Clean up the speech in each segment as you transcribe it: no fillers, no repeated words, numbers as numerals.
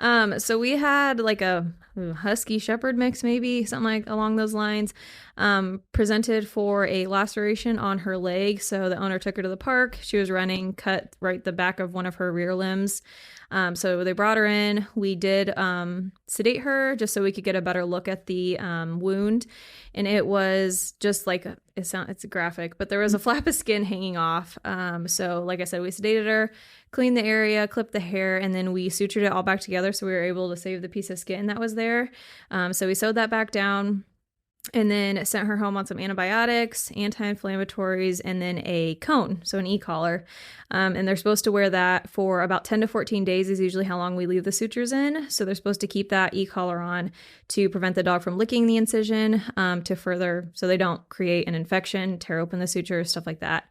So we had like a husky shepherd mix, maybe something like along those lines, presented for a laceration on her leg. So the owner took her to the park. She was running, cut right the back of one of her rear limbs. So they brought her in. We did sedate her just so we could get a better look at the wound. And it was just like, it's graphic, but there was a flap of skin hanging off. So like I said, we sedated her, cleaned the area, clipped the hair, and then we sutured it all back together so we were able to save the piece of skin that was there. So we sewed that back down and then sent her home on some antibiotics, anti-inflammatories, and then a cone, so an e-collar. And they're supposed to wear that for about 10 to 14 days is usually how long we leave the sutures in. So they're supposed to keep that e-collar on to prevent the dog from licking the incision, to further, so they don't create an infection, tear open the suture, stuff like that.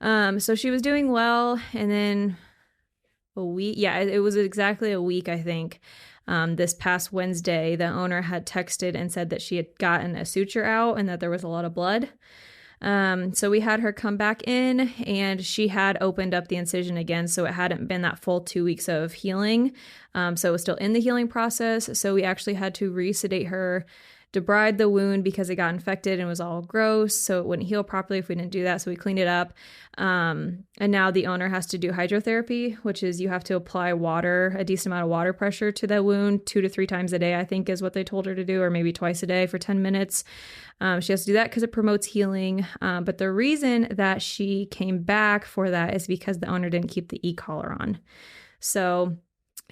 So she was doing well, and then it was exactly a week, I think. This past Wednesday, the owner had texted and said that she had gotten a suture out and that there was a lot of blood. So we had her come back in, and she had opened up the incision again. So it hadn't been that full 2 weeks of healing. So it was still in the healing process. So we actually had to resedate her, debride the wound because it got infected and was all gross, so it wouldn't heal properly if we didn't do that. So we cleaned it up. And now the owner has to do hydrotherapy, which is you have to apply water, a decent amount of water pressure to that wound 2 to 3 times a day, I think is what they told her to do, or maybe twice a day for 10 minutes. She has to do that because it promotes healing. But the reason that she came back for that is because the owner didn't keep the e-collar on. So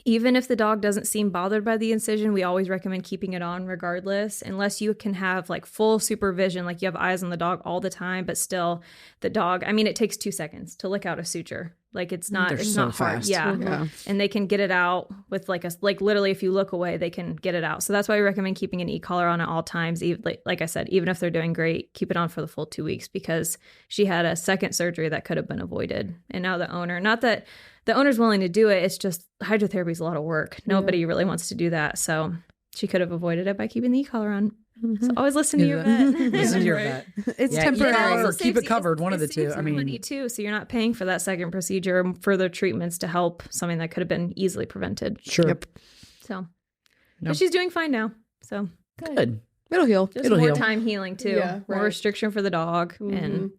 even if the dog doesn't seem bothered by the incision, we always recommend keeping it on regardless, unless you can have like full supervision, like you have eyes on the dog all the time, but still the dog, I mean, it takes 2 seconds to lick out a suture. Like it's not hard. Fast. Yeah. And they can get it out with like literally if you look away, they can get it out. So that's why we recommend keeping an e-collar on at all times. Even, like I said, even if they're doing great, keep it on for the full 2 weeks, because she had a second surgery that could have been avoided. And now the owner, not that the owner's willing to do it, it's just hydrotherapy is a lot of work. Nobody really wants to do that. So she could have avoided it by keeping the e-collar on. So always listen to your vet. Listen to your vet. It's temporary. Or keep it covered, one of the two. I mean, money too, so you're not paying for that second procedure and further treatments to help something that could have been easily prevented. Sure. Yep. So, but she's doing fine now. So good. It'll heal. Just more time healing too. Yeah, More restriction for the dog, and